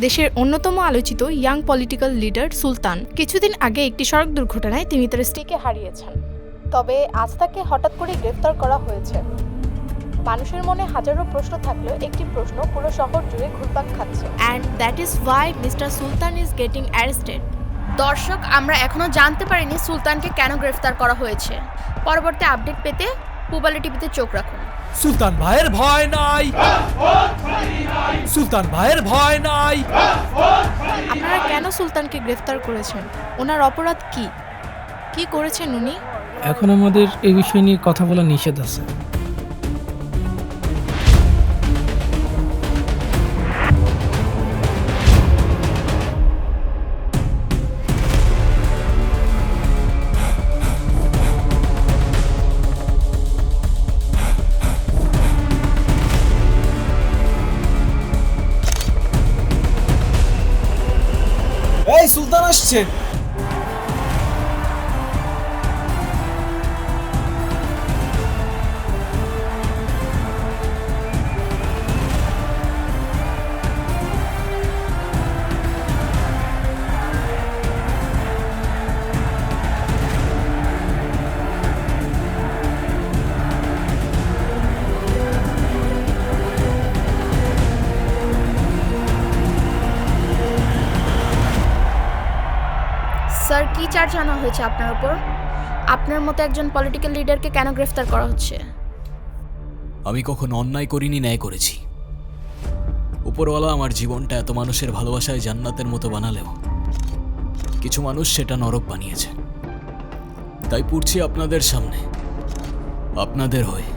দেশের অন্যতম আলোচিত ইয়াং পলিটিক্যাল লিডার সুলতান কিছুদিন আগে একটি সড়ক দুর্ঘটনায় তিনি তার স্ত্রীকে হারিয়েছেন। তবে আজ তাকে হঠাৎ করে গ্রেফতার করা হয়েছে। মানুষের মনে হাজারো প্রশ্ন থাকলেও একটি প্রশ্ন পুরো শহর জুড়ে ঘুরপাক খাচ্ছে, and that is Y mister Sultan is getting arrested. দর্শক, আমরা এখনো জানতে পারিনি সুলতানকে কেন গ্রেফতার করা হয়েছে। পরবর্তী আপডেট পেতে পূবালী টিভিতে চোখ রাখুন। সুলতান ভাইয়ের ভয় নাই, সুলতান ভাইয়ের ভয় নাই। আপনারা কেন সুলতানকে গ্রেফতার করেছেন? ওনার অপরাধ কি? কি করেছেন উনি? এখন আমাদের এই বিষয় নিয়ে কথা বলা নিষেধ আছে। এই সুলতান আসছে। স্যার, কি চার্জ আনা হয়েছে আপনার উপর? আপনার মতো একজন পলিটিক্যাল লিডারকে কেন গ্রেফতার করা হচ্ছে? আমি কখনো অন্যায় করিনি, ন্যায় করেছি। উপরওয়ালা আমার জীবনটা এত মানুষের ভালোবাসায় জান্নাতের মতো বানালেও কিছু মানুষ সেটা নরক বানিয়েছে। তাই পড়ছি আপনাদের সামনে, আপনাদের হয়ে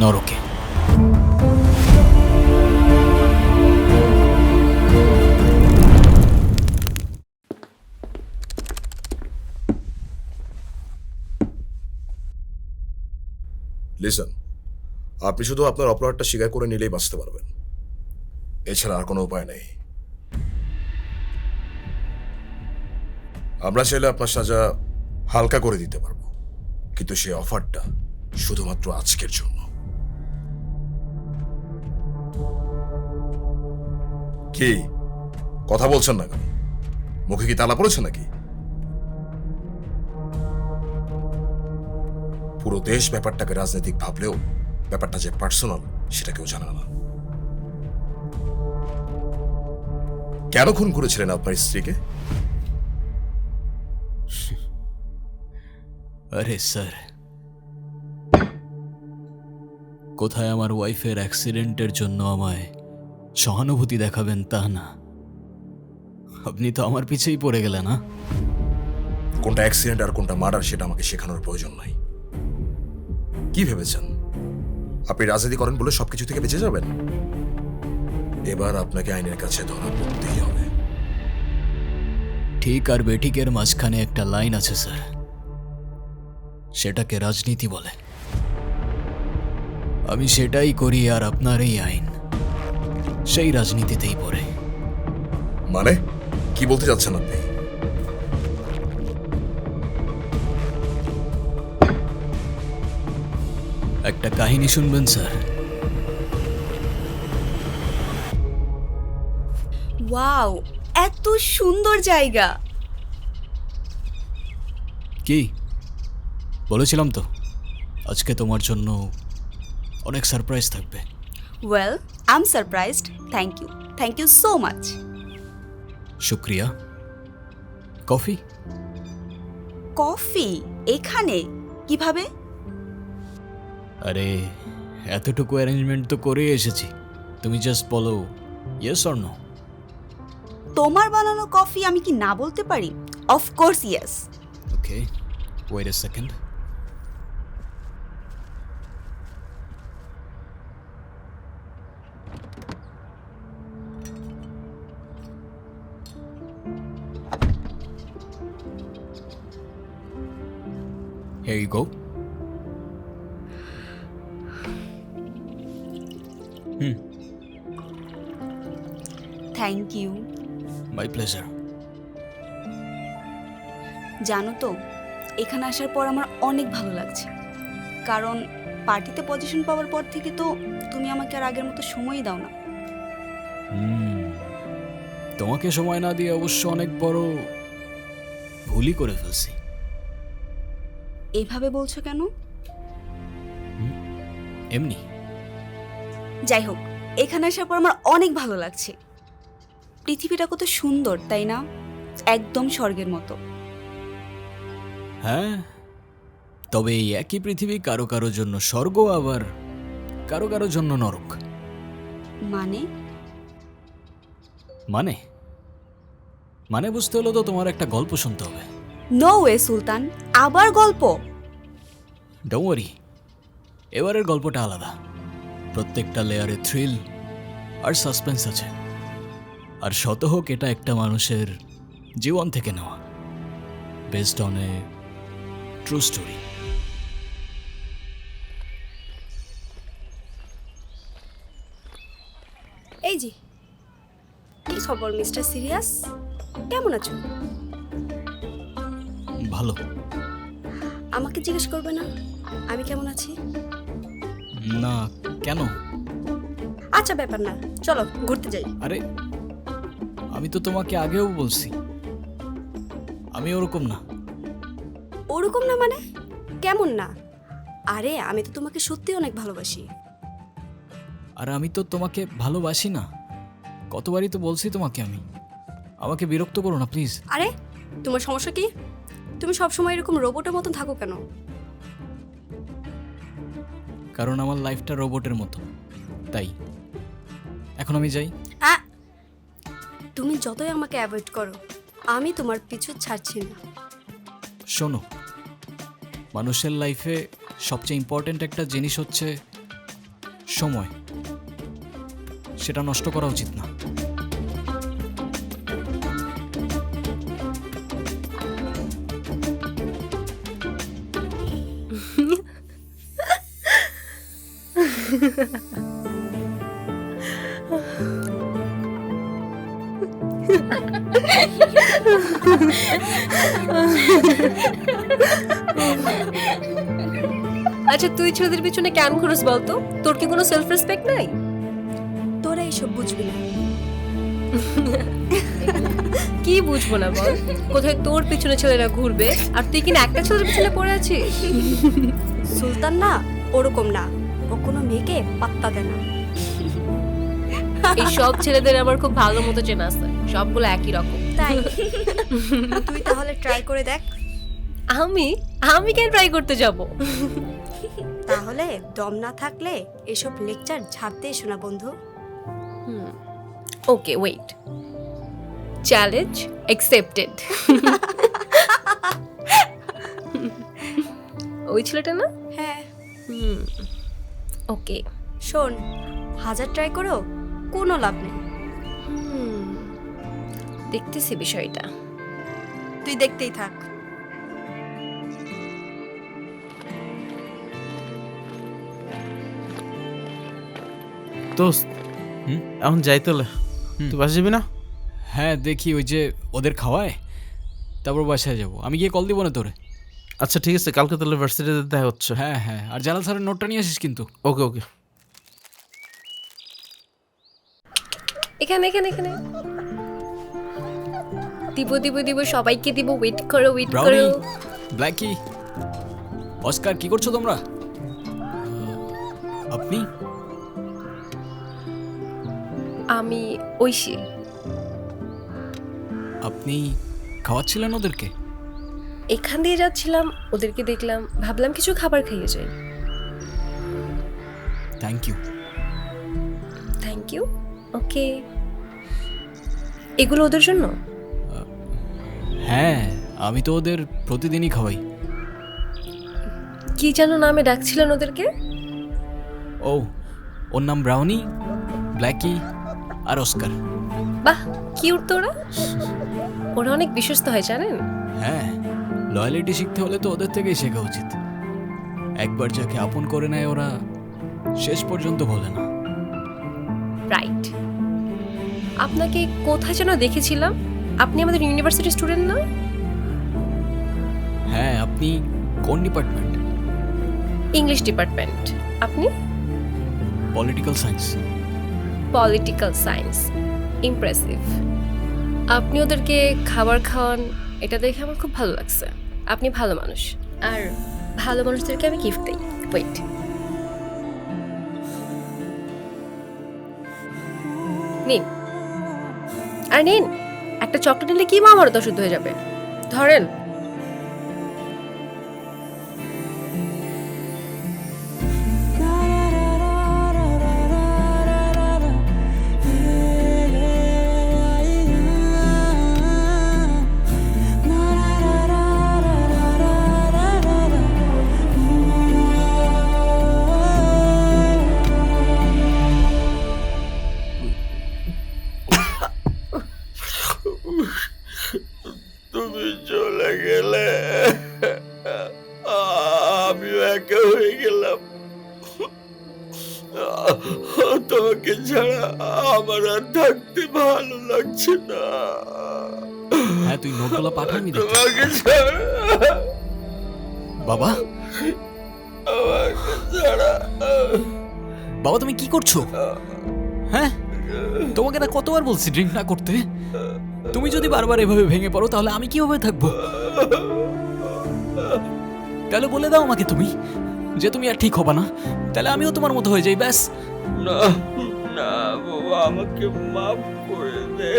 নরকে। লিসন, আপনি শুধু আপনার অপরাধটা স্বীকার করে নিলেই বাঁচতে পারবেন, এছাড়া আর কোনো উপায় নেই। আমরা চাইলে আপনার সাজা হালকা করে দিতে পারবো, কিন্তু সেই অফারটা শুধুমাত্র আজকের জন্য। কি কথা বলছেন না কেন? মুখে কি তালা পড়েছে নাকি? পুরো দেশ ব্যাপারটাকে রাজনৈতিক ভাবলেও ব্যাপারটা যে পার্সোনাল সেটা কেউ জানে না। কেন খুন করেছিলেন আপনার স্ত্রীকে? আরে স্যার, কোথায় আমার ওয়াইফের অ্যাক্সিডেন্টের জন্য আমায় সহানুভূতি দেখাবেন তা না, আপনি তো আমার পিছেই পড়ে গেলেন। না, কোনটা অ্যাক্সিডেন্ট আর কোনটা মার্ডার সেটা আমাকে শেখানোর প্রয়োজন নাই। কি ভেবেছেন আপনি রাজনীতি করেন বলে সবকিছু থেকে বেঁচে যাবেন? এবার আপনাকে আইনের কাছে ধরা পড়তেই হবে। ঠিক আর বেঠিকের মাঝখানে একটা লাইন আছে স্যার, সেটাকে রাজনীতি বলে। আমি সেটাই করি, আর আপনার এই আইন সেই রাজনীতিতেই পড়ে। মানে কি বলতে যাচ্ছেন আপনি? একটা কাহিনী শুনবেন স্যার? ওয়াও, এত সুন্দর জায়গা। কি বলেছিলাম তো, আজকে তোমার জন্য অনেক সারপ্রাইজ থাকবে। Well, I am surprised. Thank you so much. শুক্রিয়া। কফি? কফি এখানে কিভাবে? আরে এতটুকু অ্যারেঞ্জমেন্ট তো করে এসেছি, তুমি জাস্ট বলো ইয়েস অর নো। তোমার বানানো কফি আমি কি না বলতে পারি? Of course yes. Okay, wait a second. Here you go. Thank you. My pleasure. জানো তো, এখানে আসার পর আমার অনেক ভালো লাগছে, কারণ পার্টিতে পজিশন পাওয়ার পর থেকে তো তুমি আমাকে আর আগের মতো সময়ই দাও না। তোমাকে সময় না দিয়ে অবশ্য অনেক বড় ভুলই করে ফেলছি। এইভাবে বলছো কেন? এমনি। যাই হোক, এখানে আসার পর আমার অনেক ভালো লাগছে। পৃথিবীটা কত সুন্দর, তাই না? একদম স্বর্গের মতো। হ্যাঁ, তবে এই একই পৃথিবী কারো কারো জন্য স্বর্গ, আবার কারো কারো জন্য নরক। মানে? মানে মানে বুঝতে হলো তো তোমার একটা গল্প শুনতে হবে। নো ওয়ে সুলতান, আবার গল্প? ডোন্ট ওয়ারি, এবারের গল্পটা আলাদা। প্রত্যেকটা লেয়ারে থ্রিল আর সাসপেন্স আছে। আর শত হোক এটা একটা মানুষের জীবন থেকে নেওয়া, based on a true story. এই যে, কি খবর মিস্টার সিরিয়াস? কেমন আছো? ভালো। আমাকে জিজ্ঞেস করবে না আমি কেমন আছি? না, কেন? আচ্ছা, ব্যাপার না, চলো ঘুরতে যাই। আরে, আমি তো তোমাকে আগেও বলছি আমি ওরকম না। ওরকম না মানে? কেমন না? আরে আমি তো তোমাকে সত্যি অনেক ভালোবাসি। আর আমি তো তোমাকে ভালোবাসি না, কতবারই তো বলছি তোমাকে আমি। আমাকে বিরক্ত করো না প্লিজ। আরে তোমার সমস্যা কি? তুমি সবসময় এরকম রোবটের মতন থাকো কেন? কারণ আমার লাইফটা রোবটের মতো, তাই। এখন আমি যাই। তুমি যতই আমাকে অ্যাভয়েড করো, আমি তোমার পিছু ছাড়ছি না। শোনো, মানুষের লাইফে সবচেয়ে ইম্পর্ট্যান্ট একটা জিনিস হচ্ছে সময়। সেটা নষ্ট করা উচিত না। আচ্ছা, তুই ছেলেদের পিছনে কেন ঘুরস বলতো? তোর কি কোনো সেলফ রেসপেক্ট নাই? তোরা এইসব বুঝবি না। কি বুঝবো না বল? কোথায় তোর পিছনে ছেলেরা ঘুরবে আর তুই কিনা একটা ছেলের পিছনে পড়ে আছিস? সুলতান না ওরকম না, ও কোনো মেয়েকে পাত্তা দেয় না। এই সব ছেলেদের আমার খুব ভালো মতো চেনা আছে, সবগুলো একই রকম। তাই? তুই তাহলে ট্রাই করে দেখ। আমি কেন ট্রাই করতে যাব? তাহলে দম না থাকলে এসব লেকচার ছাড়তে এসো না বন্ধু। ওকে, ওয়েট। Challenge accepted. ওই ছেলেটা না? হ্যাঁ। ওকে, শোন, 1000 ট্রাই করো, কোনো লাভ নেই। দেখতেছি বিষয়টা, তুই দেখতেই থাক। দোস্ত, হুম? এখন যাই তোলে, তুই বাসা যাবি না? হ্যাঁ, দেখি ওই যে ওদের খাওয়ায়, তারপর বাসায় যাবো। আমি গিয়ে কল দিব না তোরে? আচ্ছা ঠিক আছে, কালকে তাহলে ভার্সিটিতে দেখা হচ্ছে। হ্যাঁ হ্যাঁ, আর জালাল স্যারের নোটটা নিয়ে আসিস কিন্তু। ওকে ওকে। এখানে এখানে এখানে দিব সবাইকে দিব। ওয়েট করো, ওয়েট ব্রাউনি, করো। ব্ল্যাকি, অস্কার, কি করছো তোমরা? আপনি? আমি ঐশী। আপনি খাওয়াচ্ছিলেন ওদেরকে? এখান দিয়ে যাচ্ছিলাম, ওদেরকে দেখলাম, ভাবলাম কিছু খাবার খাইয়ে যাই। Thank you. Thank you. Okay, এগুলো ওদের জন্য? হ্যাঁ, আমি তো ওদের প্রতিদিনই খাওয়াই। কি যেন নামে ডাকছিলেন ওদেরকে? ও, ওর নাম ব্রাউনি, ব্ল্যাকি আর অস্কার। বাহ, কিউট তো ওরা। ওরা অনেক বিশ্বস্ত হয় জানেন? হ্যাঁ, লয়ালিটি শিখতে হলে তো ওদের থেকেই শেখা উচিত। একবার যাকে আপন করে নেয় ওরা শেষ পর্যন্ত বলে না। রাইট। আপনাকে কোথায় যেন দেখেছিলাম? আপনি আমাদের ইউনিভার্সিটি স্টুডেন্ট না? হ্যাঁ, আপনি কোন ডিপার্টমেন্ট? English department. আপনি? Political science. Political science. Impressive. আপনি ওদেরকে খাবার খাওয়ান, এটা দেখে আমার খুব ভালো লাগছে। আপনি ভালো মানুষ, আর ভালো মানুষদেরকে আমি গিফট দিই। ওয়েট, নিন। আর নিন, একটা চকলেট নিলে কি মহাভারত অশুদ্ধ হয়ে যাবে। ধরেন। তুমি চলে গেলে আমিও একা হয়ে গেলাম। তোমাকে ছাড়া আমার আর থাকতে ভালো লাগছে না। হ্যাঁ, তুই নোটগুলো পাঠা, আমি দেখি। তোমাকে ছাড়া, বাবা, আমাকে ছাড়া। বাবা তুমি কি করছো? হ্যাঁ, তোমাকে না কতবার বলছি ড্রিঙ্ক না করতে। তুমি যদি বারবার এভাবে ভেঙে পড়ো তাহলে আমি কিভাবে থাকবো? তাহলে বলে দাও আমাকে তুমি যে তুমি আর ঠিক হবে না, তাহলে আমিও তোমার মতো হয়ে যাই, ব্যাস। না না বাবা, আমাকে মাফ করে দে।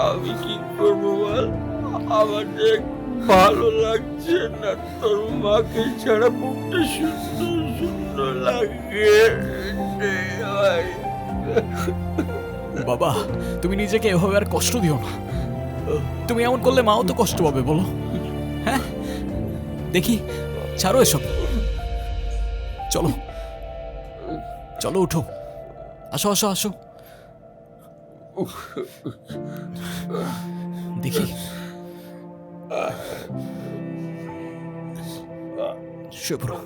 আমি কি করবো বল? আমার যে ভালো লাগছে না, তোর মাকে ছাড়া বুকটা শূন্য শূন্য লাগে। বাবা তুমি নিজেকে এভাবে আর কষ্ট দিও না। তুমি এমন করলে মাও তো কষ্ট পাবে, বলো। হ্যাঁ, দেখি, ছাড়ো এসব। চলো চলো, উঠো, আসো আসো আসো। দেখি, শুয়ে পড়ো।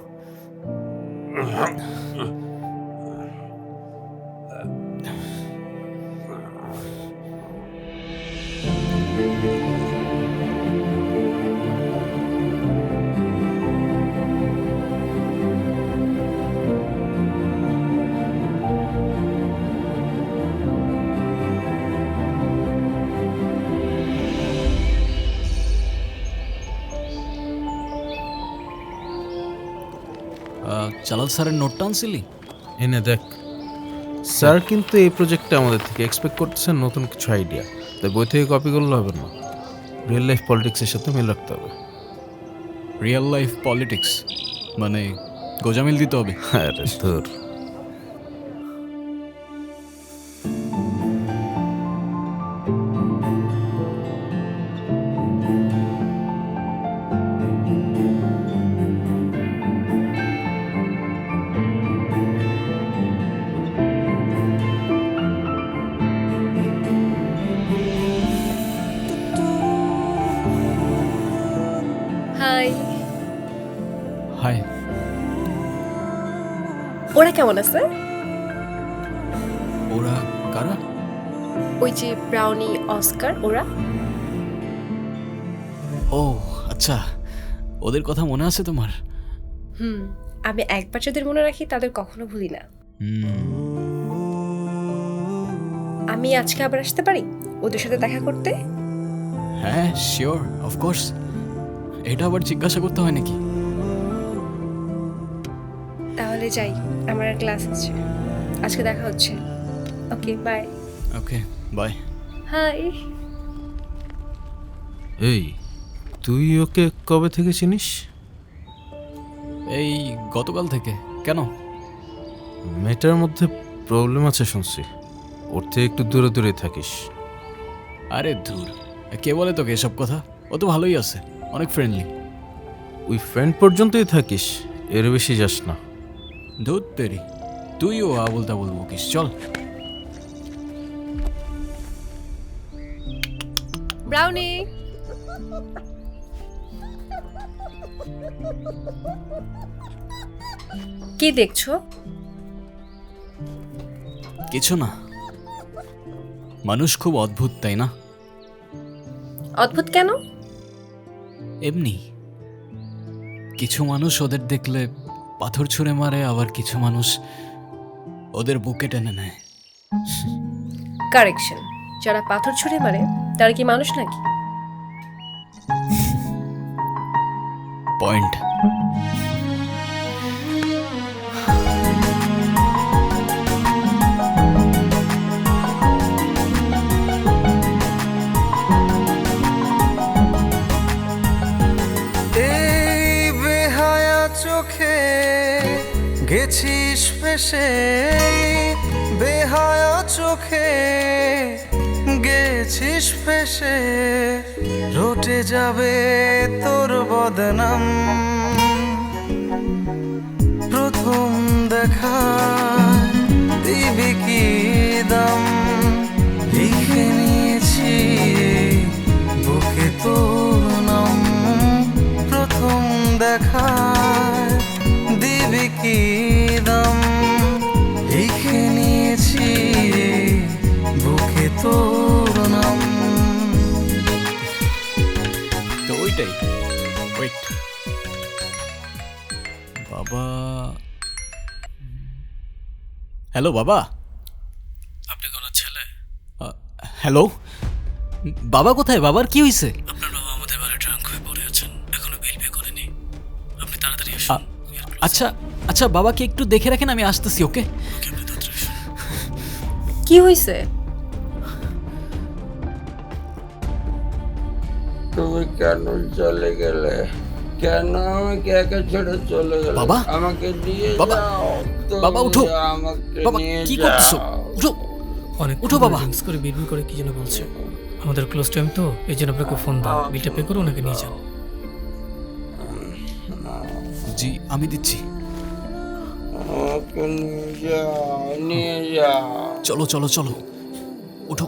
জালাল স্যারের নোটটা আনছিলি? এনে দেখ। স্যার কিন্তু এই প্রজেক্টে আমাদের থেকে এক্সপেক্ট করতেছেন নতুন কিছু আইডিয়া, তাই বই থেকে কপি করলে হবে না, রিয়েল লাইফ পলিটিক্সের সাথে মিল রাখতে হবে। রিয়েল লাইফ পলিটিক্স মানে গোজামিল দিতে হবে? আরে ধুর। হাই। হাই। ওরা কেমন আছে? ওরা কারা? ওই যে ব্রাউনি, অস্কার, ওরা। ও আচ্ছা, ওদের কথা মনে আছে তোমার? আমি একবার যাদের মনে রাখি তাদের কখনো ভুলি না। আমি আজকে আবার আসতে পারি ওদের সাথে দেখা করতে? হ্যাঁ শিওর, অফকোর্স। এটা আবার জিজ্ঞাসা করতে হয় নাকি? তাহলে যাই, আমার ক্লাস আছে। আজকে দেখা হচ্ছে। Okay bye. Okay bye. Hi. এই, তুই ওকে কবে থেকে চিনিস? এই গতকাল থেকে। কেন? মেয়েটার মধ্যে প্রবলেম আছে শুনছি, ওর থেকে একটু দূরে দূরে থাকিস। আরে দূর, কে বলে তোকে এসব কথা? ও তো ভালোই আছে, অনেক ফ্রেন্ডলি। ওই ফ্রেন্ড পর্যন্তই থাকিস, এর বেশি যাস না। ধুর তেরি, তুইও আবুল তাবুল বকিস, চল। ব্রাউনি। কি দেখছো? কিছু না। মানুষ খুব অদ্ভুত, তাই না? অদ্ভুত কেন? এমনি কিছু মানুষ ওদের দেখলে পাথর ছুঁড়ে মারে, আবার কিছু মানুষ ওদের বুকে টেনে নেয়। কারেকশন, যারা পাথর ছুঁড়ে মারে তারা কি মানুষ নাকি? পয়েন্ট। এই বেহায়া চোখে গেছিস ফেসে, বেহায়া চোখে গেছিস ফেসে, রটে যাবে তোর বদনাম। প্রথম দেখা দিবি কি দাম, লিখে নিয়েছি বুকে তোর নাম। প্রথম দেখা দিবি কি দাম, লিখে নিয়েছি বুকে তোর নাম। তো ওইটাই। ওয়েট, বাবা। হ্যালো বাবা। আপনি কোন ছেলে? হ্যালো, বাবা কোথায়? বাবার কি হয়েছে? আপনার বাবা আমাদের বাড়ি ড্রাঙ্ক হয়ে পড়ে আছেন, এখনো বিল পে করেনি। আপনি তাড়াতাড়ি আসুন। আচ্ছা আচ্ছা, বাবাকে একটু দেখে রাখেন, আমি আসতেছি। ওকে। কি হয়েছে? তুমি কেন চলে গেলে? কেন আমাকে একা ছেড়ে চলে গেলে? বাবা, আমাকে নিয়ে বাবা, যাও। বাবা তুমি উঠো। আমাকে বাবা নিয়ে কি যাও। করছো? উঠো। অনেক উঠো বাবা। ড্রিঙ্কস করে বিড়বিড় করে কি যেন বলছে। আমাদের ক্লোজ টাইম তো, এই জন্য আপনাকে ফোন দাও, বিলটা পে করে ওনাকে নিয়ে যান। জি, আমি দিচ্ছি। আমাকে নিয়ে যাও, নিয়ে যাও। চলো চলো চলো, উঠো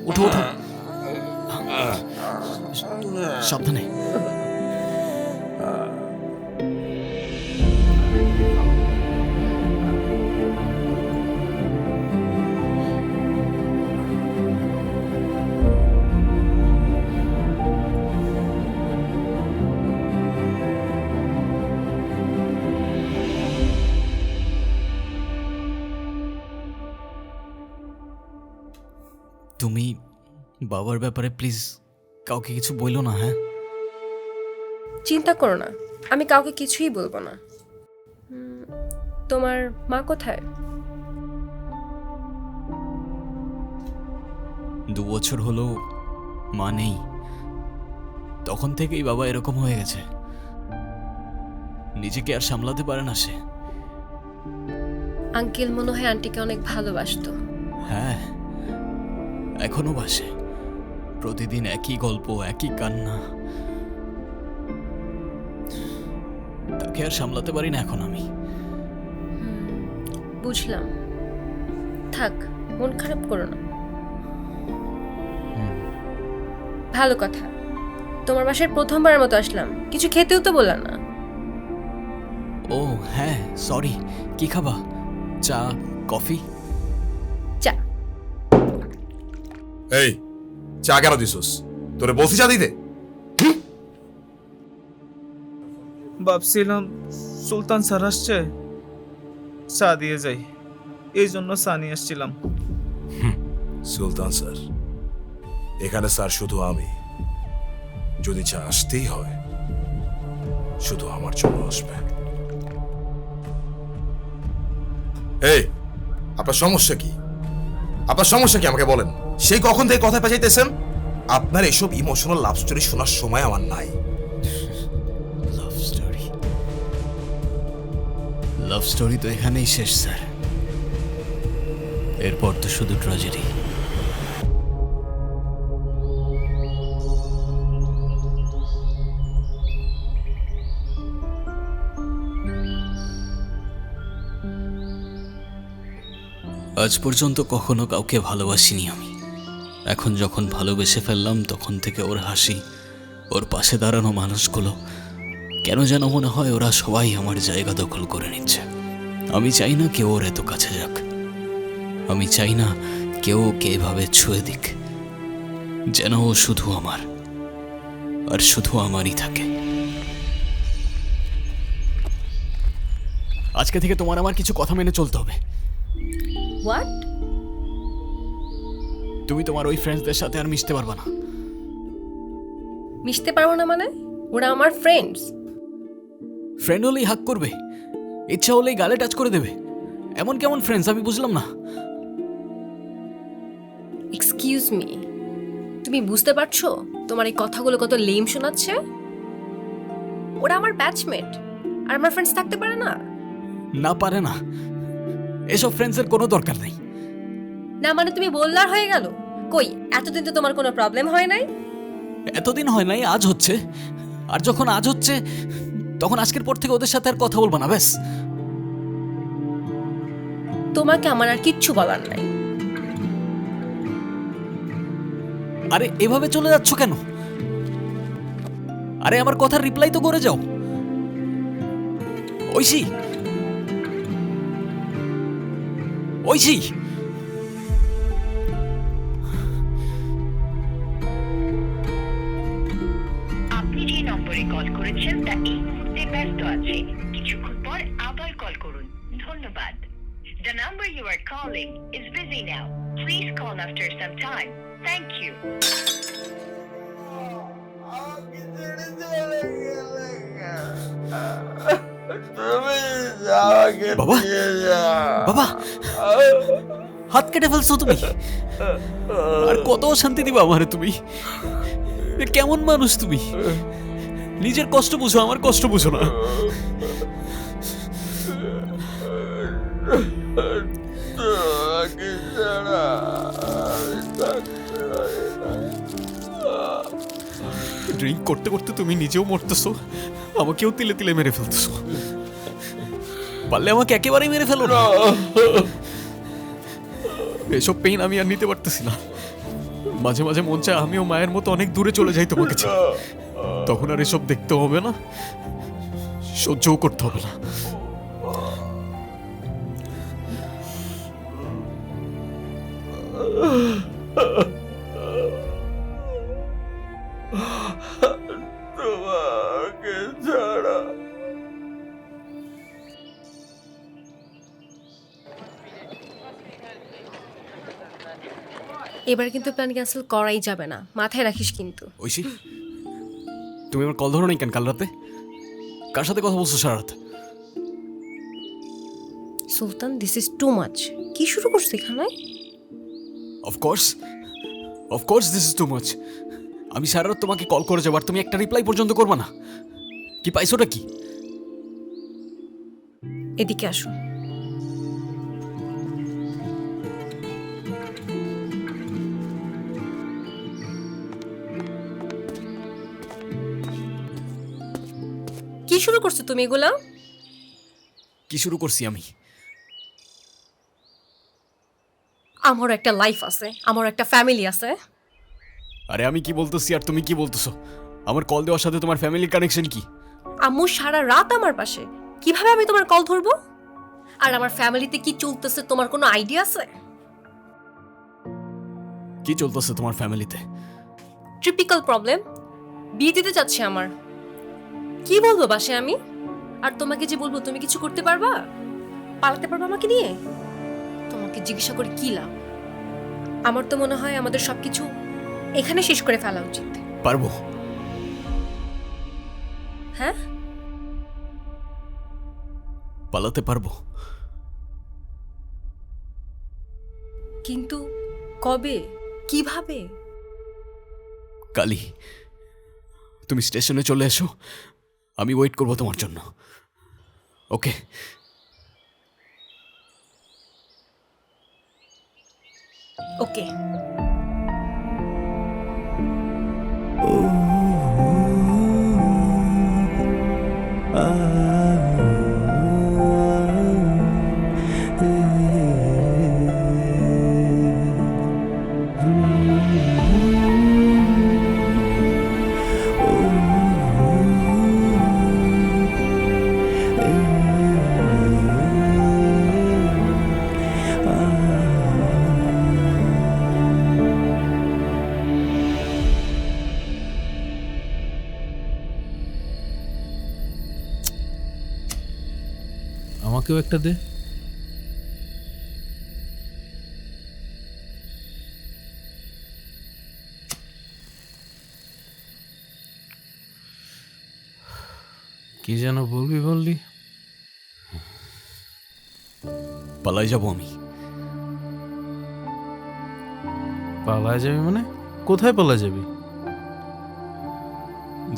উঠো উঠো, সাবধানে। তুমি বাবার ব্যাপারে প্লিজ কাউকে কিছু বইলো না, হ্যাঁ? চিন্তা করো না, আমি কাউকে কিছুই বলবো না। তোমার মা কোথায়? 2 বছর হলো মা নেই। তখন থেকেই বাবা এরকম হয়ে গেছে, নিজেকে আর সামলাতে পারে না সে। আঙ্কেল মনে হয় আন্টিকে অনেক ভালোবাসতো। হ্যাঁ, এখনো বাসে। প্রতিদিন একই গল্প, একই কান্না। তাকে আর সামলাতে পারি না এখন আমি। বুঝলাম, থাক, মন খারাপ করো না। ভালো কথা, তোমার বাসায় প্রথমবারের মতো আসলাম, কিছু খেতেও তো বললা না। ও হ্যাঁ, সরি। কি খাবা? চা, কফি? চা। এই চা কেন দিছস? তোরে বলছি চা দিতে। ভাবছিলাম সুলতান স্যার আসছে, চা দিয়ে যাই, এই জন্য চা নিয়ে আসছিলাম। সুলতান স্যার? এখানে স্যার শুধু আমি। যদি চা আসতেই হয় শুধু আমার জন্য আসবে। এই, আপনার সমস্যা কি? আপনার সমস্যা কি আমাকে বলেন। সেই কখন থেকে কথা পেঁচাইতেছেন? আপনার এসব ইমোশনাল লাভ স্টোরি শোনার সময় আমার নাই। Love story? লাভ স্টোরি তো এখানেই শেষ স্যার। এরপর তো শুধু ট্র্যাজেডি। আজ পর্যন্ত কখনো কাউকে ভালোবাসিনি আমি। এখন যখন ভালোবেসে ফেললাম, তখন থেকে ওর হাসি, ওর পাশে দাঁড়ানো মানুষগুলো, কেন যেন মনে হয় ওরা সবাই আমার জায়গা দখল করে নিচ্ছে। আমি চাই না কেউ ওর এত কাছে যাক। আমি চাই না কেউ ওকে এভাবে ছুঁয়ে দিক। যেন ও শুধু আমার, আর শুধু আমারই থাকে। আজকে থেকে তোমার আমার কিছু কথা মেনে চলতে হবে। হোয়াট? তুমি তোমার ওই ফ্রেন্ডসদের সাথে আর মিশতে পারবে না। মিশতে পারবো না মানে? ওরা আমার ফ্রেন্ডস। ফ্রেন্ড হলেই হাক করবে, ইচ্ছা হলেই গালে টাচ করে দেবে, এমন কেমন ফ্রেন্ডস আমি বুঝলাম না। এক্সকিউজ মি, তুমি বুঝতে পারছো তোমার এই কথাগুলো কত লেম শোনাচ্ছে? ওরা আমার ব্যাচমেট, আর আমার ফ্রেন্ডস থাকতে পারে না? না পারে না, এসব ফ্রেন্ডসের কোনো দরকার নেই। না মানে তুমি বললার হয়ে গেল? কই, এতদিন তো তোমার কোনো প্রবলেম হয় নাই। এতদিন হয় নাই, আজ হচ্ছে। আর যখন আজ হচ্ছে তখন আজকের পর থেকে ওদের সাথে আর কথা বলবো না, ব্যাস। তোমাকে আমার আর কিচ্ছু বলার নাই। আরে এভাবে চলে যাচ্ছ কেন? আরে আমার কথার রিপ্লাই তো করে যাও। ঐশী, ঐশী, আপনি যে নম্বরে কল করেছেন তা এই মুহূর্তে ব্যস্ত আছে, কিছুক্ষণ পর আবার কল করুন। ধন্যবাদ। The number you are calling is busy now. Please call after some time. Thank you. বাবা, বাবা, হাত কেটে ফেলছো তুমি। আর কত শান্তি দিবা আমারে তুমি? কেমন মানুষ তুমি? নিজের কষ্ট বুঝো, আমার কষ্ট বুঝো না। ড্রিঙ্ক করতে করতে তুমি নিজেও মরতেছো, আমাকেও তিলে তিলে মেরে ফেলতেছো। পারলে আমাকে একেবারেই মেরে ফেলো না। এসব পেইন আমি আর নিতে পারতেছি না। মাঝে মাঝে মন চায় আমিও মায়ের মতো অনেক দূরে চলে যাই তোমাকে ছেড়ে। তখন আর এসব দেখতে হবে না, সহ্যও করতে হবে না। তোমাকে ছাড়া এবার কিন্তু প্ল্যান ক্যান্সেল করাই যাবে না, মাথায় রাখিস কিন্তু। ঐশী, তুমি আমার কল ধরো নাই কেন কাল রাতে? কার সাথে কথা বলছো সারা রাত? সুলতান, দিস ইজ টু মাচ। কি শুরু করছো এখানে? Of course this is too much. আমি সারা রাত তোমাকে কল করে যাবার, তুমি একটা রিপ্লাই পর্যন্ত করবা না। কি পাইছোটা কি? এদিকে আসো। কি শুরু করছো তুমি এগুলা? কি শুরু করছি আমি? আমার একটা লাইফ আছে, আমার একটা ফ্যামিলি আছে। আরে আমি কি বলতেছি আর তুমি কি বলতেছো? আমার কল দেওয়ার সাথে তোমার ফ্যামিলির কানেকশন কি? আম্মু সারা রাত আমার পাশে, কিভাবে আমি তোমার কল ধরবো? আর আমার ফ্যামিলিতে কি চলতেছে তোমার কোনো আইডিয়া আছে? কি চলতেছে তোমার ফ্যামিলিতে? ট্রিপিক্যাল প্রবলেম। বিয়ে দিতে যাচ্ছে আমার। কি বলবো বাসে আমি? আর তোমাকে যে বলবো তুমি কিছু করতে পারবা? পালাতে পারবা আমাকে নিয়ে? তোমাকে জিজ্ঞাসা করে কি লাভ? আমার তো মনে হয় আমাদের সবকিছু এখানে শেষ করে ফেলা উচিত। পারবো। হ্যাঁ, পালাতে পারবো, কিন্তু কবে, কিভাবে? কালি তুমি স্টেশনে চলে এসো, আমি ওয়েট করবো তোমার জন্য। ওকে? ওকে। আমাকেও একটা দে। কি যেন বলবি বললি? পালাই যাব আমি। পালায় যাবি মানে? কোথায় পালা যাবি?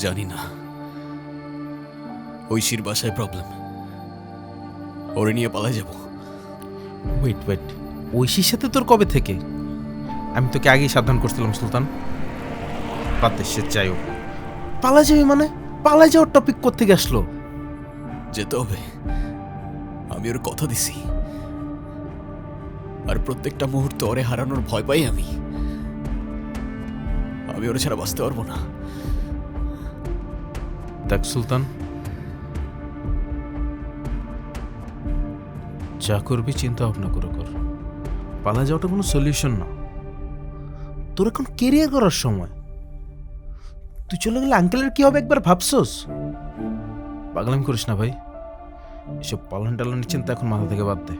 জানি না, ঐশীর বাসায় প্রবলেম, ওরে নিয়ে পালাই যাব। ওয়েট ওয়েট, ঐশীর সাথে তোর কবে থেকে? আমি তোকে আগেই সাবধান করছিলাম সুলতান। পাতে সে চাই হোক, পালা যাবি মানে? পালা যাওয়ার টপিক কোত্থেকে আসলো? যেতে হবে, আমি ওর কথা দিছি। আর প্রত্যেকটা মুহূর্ত ওরে হারানোর ভয় পাই আমি। আমি ওরে ছাড়া বাঁচতে পারবো না। দেখ সুলতান, যা করবি চিন্তা ভাবনা করে কর। পালা যাওয়াটা কোনো সলিউশন না। তোর এখন কেরিয়ার করার সময়। তুই চলে গেলে আঙ্কেলের কি হবে একবার ভাবছোস? পাগলামি করিস না ভাই। এসব পালন টালনের চিন্তা এখন মাথা থেকে বাদ দে।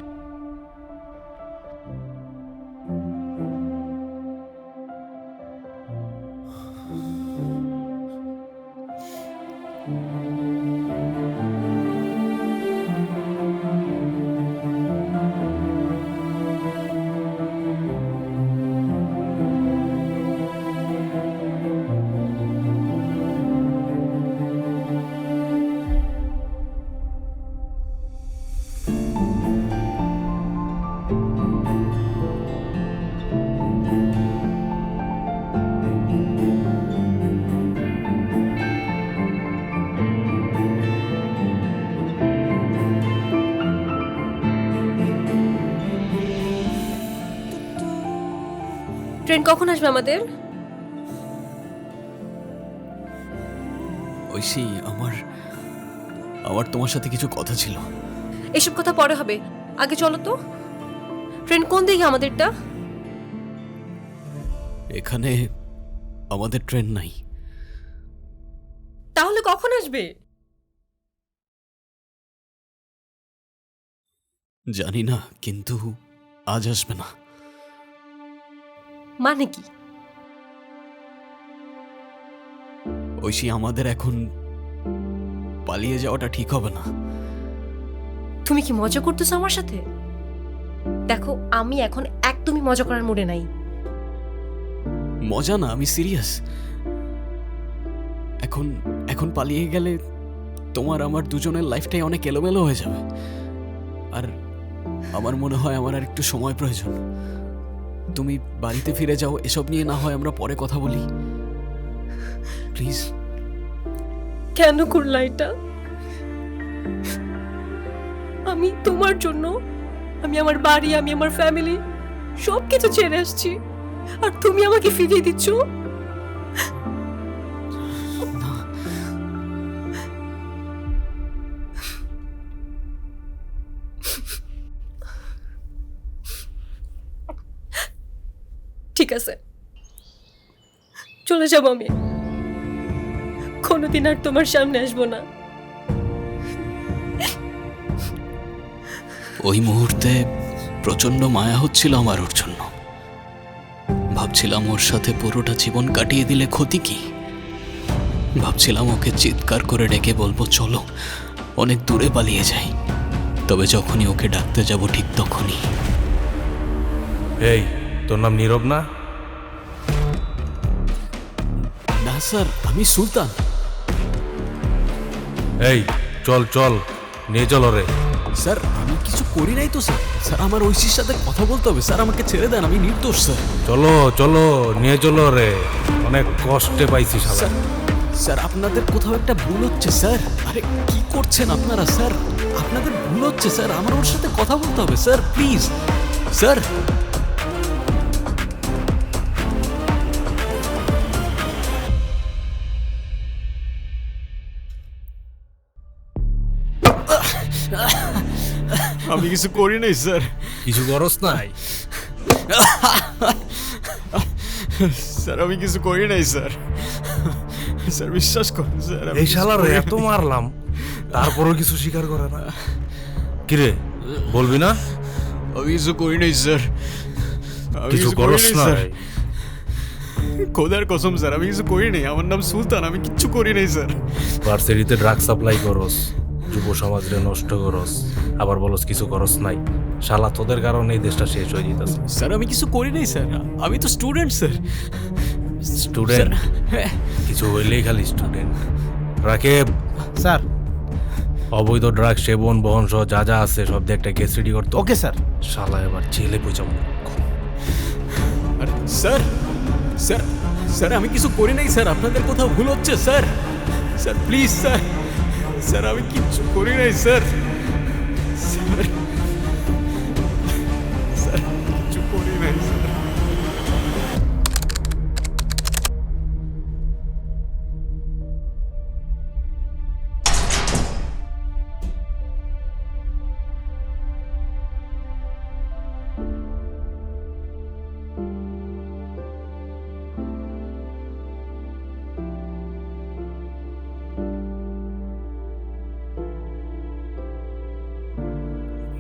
ট্রেন কখন আসবে আমাদের? ঐশী, আমার তোমার সাথে কিছু কথা ছিল। এসব কথা পরে হবে, আগে চলো তো। ট্রেন কোন দিকে আমাদেরটা? এখানে আমাদের ট্রেন নাই। তাহলে কখন আসবে? জানি না, কিন্তু আজ আসবে না। মানে কি? ঐশী, আমাদের এখন পালিয়ে যাওয়াটা ঠিক হবে না। তুমি কি মজা করতেছো আমার সাথে? দেখো, আমি এখন একদমই মজা করার মুডে নাই। মজা না, আমি সিরিয়াস। এখন পালিয়ে গেলে তোমার আমার দুজনের লাইফটাই অনেক এলোমেলো হয়ে যাবে। আর আমার মনে হয় আমার আর একটু সময় প্রয়োজন। তুমি বাড়িতে ফিরে যাও, এসব নিয়ে না হয় আমরা পরে কথা বলি, প্লিজ। কেন করলা এটা? আমি তোমার জন্য, আমি আমার বাড়ি, আমি আমার ফ্যামিলি সবকিছু ছেড়ে আসছি, আর তুমি আমাকে ফিরিয়ে দিচ্ছ। ঠিক আছে, চলে যাবো আমি। কোনোদিন আর তোমার সামনে আসবো না। ওই মুহূর্তে প্রচন্ড মায়া হচ্ছিল আমার ওর জন্য। ভাবছিলাম ওর সাথে পুরোটা জীবন কাটিয়ে দিলে ক্ষতি কি। ভাবছিলাম ওকে চিৎকার করে ডেকে বলবো চলো অনেক দূরে পালিয়ে যাই। তবে যখনই ওকে ডাকতে যাব ঠিক তখনই। এই, তোর নাম নীরব না? না স্যার, আমি সুলতান। এই চল চল, নিয়ে চল রে। স্যার, আমি কিছু করি নাই তো স্যার। স্যার, আমার ঐশীর সাথে কথা বলতে হবে স্যার, আমাকে ছেড়ে দেন, আমি নির্দোষ স্যার। চলো চলো, নিয়ে চলো রে, অনেক কষ্টে পাইছি শালা। স্যার, আপনাদের কোথাও একটা ভুল হচ্ছে স্যার। আরে কি করছেন আপনারা স্যার? আপনাদের ভুল হচ্ছে স্যার, আমার ওর সাথে কথা বলতে হবে স্যার, প্লিজ স্যার। আমি কিছু করি নাই স্যার। কিছু করস নাই? স্যার, আমি কিছু করি নাই স্যার। স্যার, বিশ্বাস করুন স্যার। এই শালার এত মারলাম, তারপরও কিছু স্বীকার করে না। কিরে বলবি না? আমি কিছু করি নাই স্যার, কিছু করস না? খোদার কসম স্যার, আমি কিছু করি নাই। আমার নাম সুলতান, আমি কিচ্ছু করি নাই স্যার। ভার্সিটিতে ড্রাগ সাপ্লাই করস, যুব সমাজরে নষ্ট করস, আবার বলস কিছু করস নাই। শালা তোদের কারণে এই দেশটা শেষ হয়ে যেতেছে। স্যার আমি কিছু করি নাই স্যার, আমি তো স্টুডেন্ট স্যার। স্টুডেন্ট? কিছু হইলেই খালি স্টুডেন্ট। রাকেব স্যার। অবৈধ ড্রাগ সেবন বহন সহ যা যা আছে সব দিয়ে একটা কেস রেডি করতো। Okay sir. শালা এবার জেলে পৌঁছাবো। স্যার স্যার স্যার আমি কিছু করি নাই স্যার, আপনাদের কোথাও ভুল হচ্ছে sir. Sir please sir, sir আমি কিচ্ছু করি নাই স্যার। স্যার স্যার কিচ্ছু করি নাই স্যার।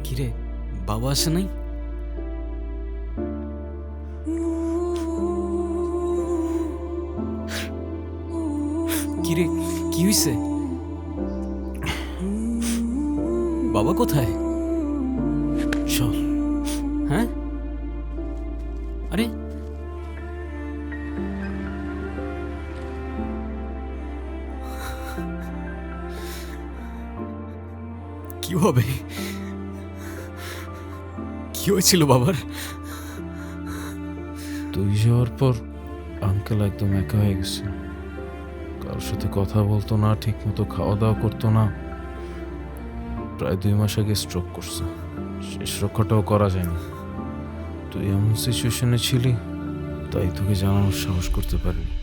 কিরে বাবা আসে নাই? কিরে কি হইছে? বাবা কোথায়? চল। হ্যাঁ আরে কি হবে? কি হয়েছিল বাবার? তুই যাওয়ার পর আঙ্কেল একদম একা হয়ে গেছে। কারোর সাথে কথা বলতো না, ঠিক মতো খাওয়া দাওয়া করতো না। প্রায় 2 মাস আগে স্ট্রোক করছে। শেষ রক্ষাটাও করা যায়নি। তুই এমন সিচুয়েশনে ছিলি, তাই তোকে জানানোর সাহস করতে পারিনি।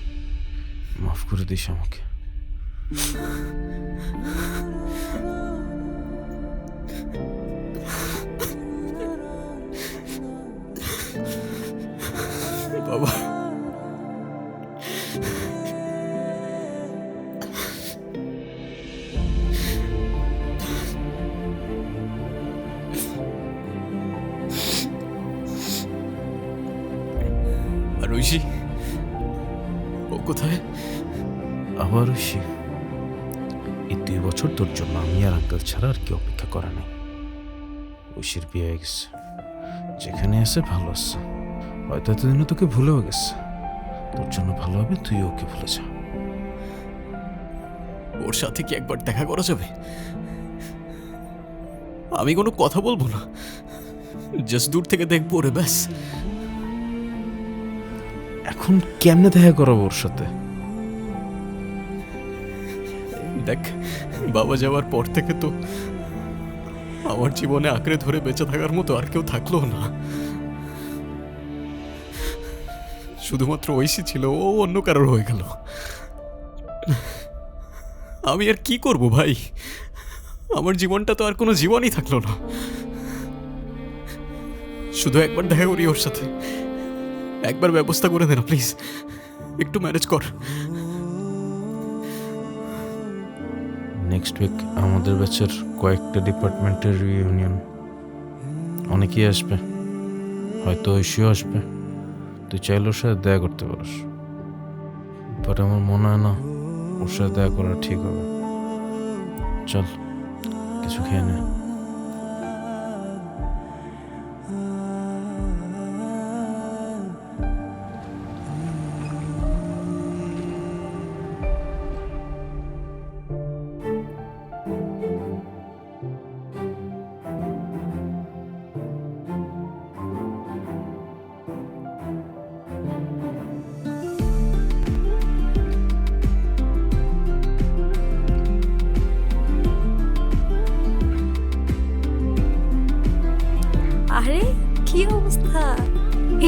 মাফ করে দিস আমাকে। বাবা আর ঐশী ও কোথায়? আবার ঐশী? এই 2 বছর তোর জন্য আমি আর আঙ্কেল ছাড়া আর কি অপেক্ষা করা নেই। ঐশীর বিয়ে হয়ে গেছে, যেখানে আছে ভালো আছে। হয়তো এতদিনে তোকে ভুলেও গেছে। তোর জন্য ভালো হবে তুই ওকে ভুলে যা। ওর সাথে কি একবার দেখা করা যাবে? আমি কোনো কথা বলবো না, জাস্ট দূর থেকে দেখবো রে ব্যাস। এখন কেমনে দেখা করাবো ওর সাথে? দেখ বাবা যাওয়ার পর থেকে তো আমার জীবনে আঁকড়ে ধরে বেঁচে থাকার মতো আর কেউ থাকলো না। শুধুমাত্র ঐশী ছিল, ও অন্য কারোর হয়ে গেল। আমি আর কি করব ভাই? আমার জীবনটা তো আর কোনো জীবনই থাকলো না। শুধু একবার দেখা করি ওর সাথে, একবার ব্যবস্থা করে দে না প্লিজ, একটু ম্যানেজ কর। নেক্সট উইক আমাদের ব্যাচের কয়েকটা ডিপার্টমেন্টের রিউনিয়ন। অনেকেই আসবে, হয়তো ঐশীও আসবে। তুই চাইলে ওর সাথে দেখা করতে পারিস, বাট আমার মনে হয় না ওর সাথে দেখা করা ঠিক হবে। চল কিছু খেয়ে নে। আরে কি অবস্থা?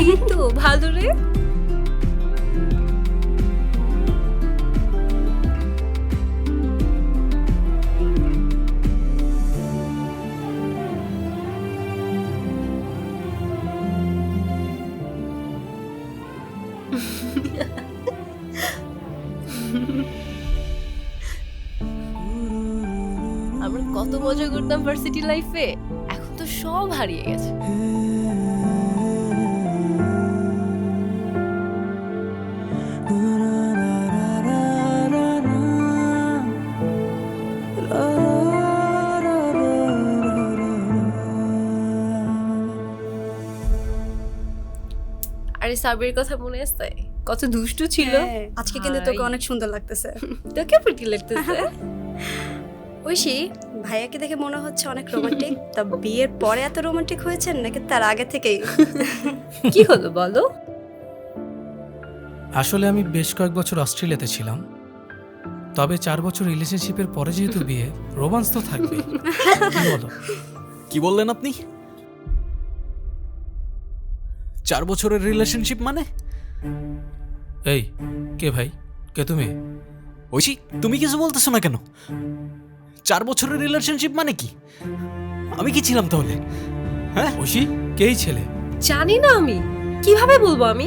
এই তো ভালো রে। আমরা কত মজা করতাম ভার্সিটি লাইফে, এখন তো সব হারিয়ে গেছে। আরে সাবির কথা মনে আছে? কত দুষ্টু ছিল। হ্যাঁ, আজকে কিন্তু তোকে অনেক সুন্দর লাগতেছে। তোকে pretty লাগতেছে। ঐশী, ভাইয়াকে দেখে মনে হচ্ছে অনেক রোমান্টিক। তা বিয়ের পরে এত রোমান্টিক হয়েছেন নাকি তার আগে থেকেই? কি হলো বলো? আসলে আমি বেশ কয়েক বছর অস্ট্রেলিয়াতে ছিলাম, তবে 4 বছর রিলেশনশিপের পরে যেহেতু বিয়ে, রোমান্স তো থাকবে। কি বলো? কি বললেন আপনি? 4 বছরের রিলেশনশিপ মানে? এই কে ভাই, কে তুমি? ঐশী, তুমি কিছু বলতেছো না কেন? 4 বছরের রিলেশনশিপ মানে কি? আমি কি ছিলাম তাহলে? হ্যাঁ ঐশী, কেই ছেলে? জানি না আমি, কিভাবে বলবো? আমি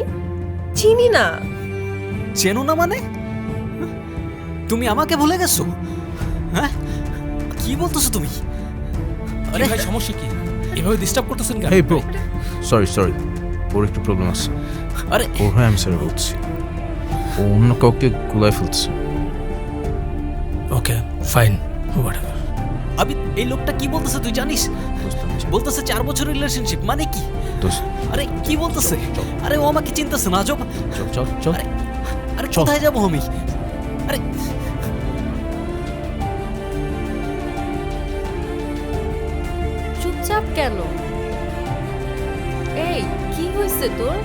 চিনি না। চেনো না মানে? তুমি আমাকে ভুলে গেছো? হ্যাঁ, কি বলতেছো তুমি? আরে ভাই, সমস্যা কি? এভাবে ডিস্টার্ব করতেছেন কেন? হেই ব্রো, সরি, ওর একটু প্রবলেম আছে। আরে ওর হ্যাঁ, আমি সরি বলছি। ও অন্য কাউকে গুলাই ফেলছে। Okay fine, whatever. আবি, এই লোকটা কি বলতেছে তুই জানিস? বলতেছে 4 বছর রিলেশনশিপ মানে কি? আরে কি বলতেছে? আরে ও আমাকে চিন্তাছে না। আজব। চল। আরে কোথায় যাবো আমি? আরে চুপচাপ কেন? এই কি হয়েছে তোর?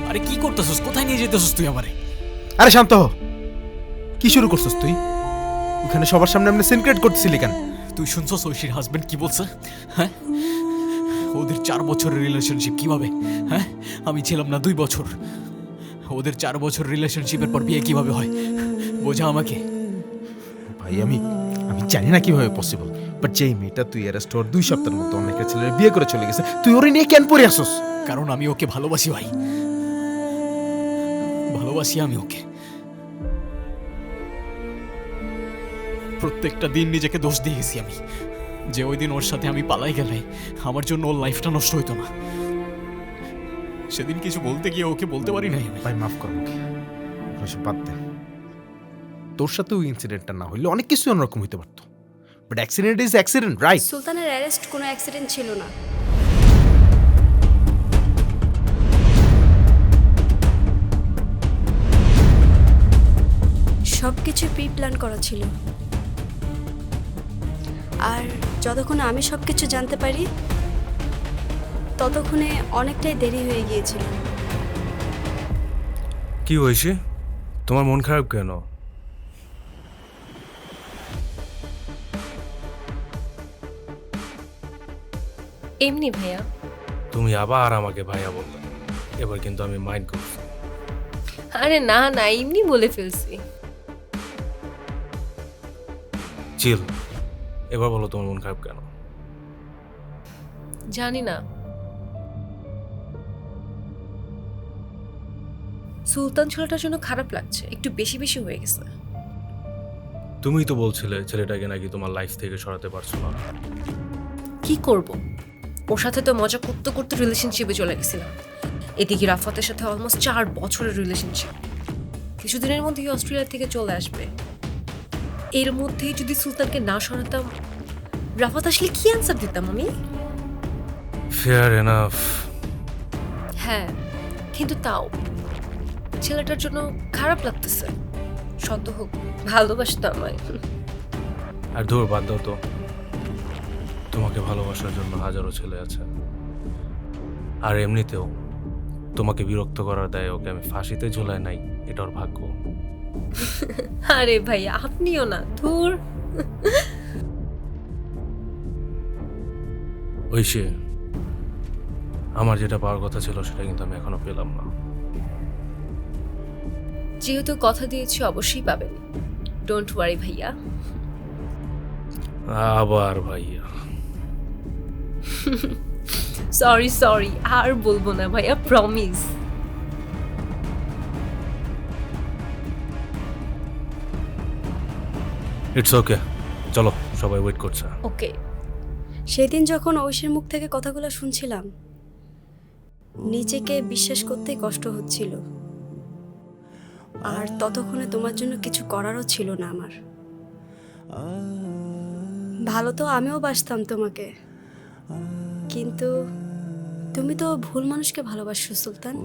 আরে কি করতেছস? কোথায় নিয়ে যেতেছস তুই আমারে? আরে শান্ত হ। কি শুরু করছিস তুই? ওখানে সবার সামনে আমরা সিনক্রেট করতেছিলি কেন? তুই শুনছস ঐশীর হাজবেন্ড কি বলছে? হ্যাঁ, ওদের 4 বছরের রিলেশনশিপ কিভাবে? হ্যাঁ, আমি ছিলাম না 2 বছর। ওদের 4 বছর রিলেশনশিপের পর বিয়ে কিভাবে হয়? বোঝা আমাকে। ভাই আমি জানি না কিভাবে পসিবল, বাট যেই মেয়েটা তুই অ্যারেস্ট হওয়ার 2 সপ্তাহের মতো অনেক ছেলের বিয়ে করে চলে গেছে, তুই ওরে নিয়ে কেন পড়ে আসছস? কারণ আমি ওকে ভালোবাসি ভাই, ভালোবাসি আমি ওকে। প্রত্যেকটা দিন নিজেকে দোষ দিয়ে গেছি আমি, যে ওই দিন ওর সাথে আমি পালাই গেলে আমার জন্য ওর লাইফটা নষ্ট হইতো না। সেদিন কিছু বলতে গিয়ে ওকে বলতে পারি নাই আমি। ভাই মাফ কর আমাকে, ওসব বাদ দে। তোর সাথে ওই ইনসিডেন্টটা না হইলে অনেক কিছু অন্যরকম হইতে পারতো, but accident is accident, right? সুলতানের অ্যারেস্ট কোনো অ্যাক্সিডেন্ট ছিল না। সব কিছু প্রি প্ল্যান করা ছিল, আর যতক্ষণ আমি সব কিছু জানতে পারি ততক্ষণে অনেকটাই দেরি হয়ে গিয়েছিল। কি হয়েছে? তোমার মন খারাপ কেন? এমনি ভাইয়া। তুমি আবার আমাকে ভাইয়া বললে, এবার কিন্তু আমি মাইন্ড করছি। আরে না না, এমনি বলে ফেলছি। চিল, এবার বলো তোমার মন খারাপ কেন? জানি না, সুলতান ছেলেটার জন্য খারাপ লাগছে, একটু বেশি বেশি হয়ে গেছে। তুমিই তো বলছিলে ছেলেটাকে নাকি তোমার লাইফ থেকে সরাতে পারছো না। কি করব, ওর সাথে তো মজা করতে করতে রিলেশনশিপে চলে গেছিলাম। এদিকে রাফাতের সাথে অলমোস্ট 4 বছরের রিলেশনশিপ। কিছুদিনের মধ্যেই অস্ট্রেলিয়া থেকে চলে আসবে। এর মধ্যেই যদি সুলতানকে না সরাতাম, রাফাত আসলে কি অ্যান্সার দিতাম আমি? Fair enough. হ্যাঁ, কিন্তু তাও ছেলেটার জন্য খারাপ লাগতেছে। শত হোক, ভালোবাসতো আমায়। আর ধর বাদ দাও তো, তোমাকে ভালোবাসার জন্য হাজারো ছেলে আছে। আর এমনিতেও তোমাকে বিরক্ত করার দায়ে ওকে আমি ফাঁসিতে ঝুলাই নাই, এটা ওর ভাগ্য। আরে ভাই আপনিও না, ধুর। ঐশী, আমার যেটা পাওয়ার কথা ছিল সেটা কিন্তু আমি এখনো পেলাম না। যেহেতু কথা দিয়েছি অবশ্যই পাবেন, ডোন্ট ওয়ারি ভাইয়া। আবার ভাইয়া। সরি সরি, আর বলবো না ভাইয়া, প্রমিস। ইটস ওকে, চলো সবাই ওয়েট করছে। ওকে। সেদিন যখন ঐশীর মুখ থেকে কথাগুলো শুনছিলাম, নিজেকে বিশ্বাস করতেই কষ্ট হচ্ছিল। আর ততক্ষণে তোমার জন্য কিছু করারও ছিল না আমার। ভালো তো আমিও বাসতাম তোমাকে, কিন্তু তুমি তো ভুল মানুষকে ভালোবাসো সুলতান।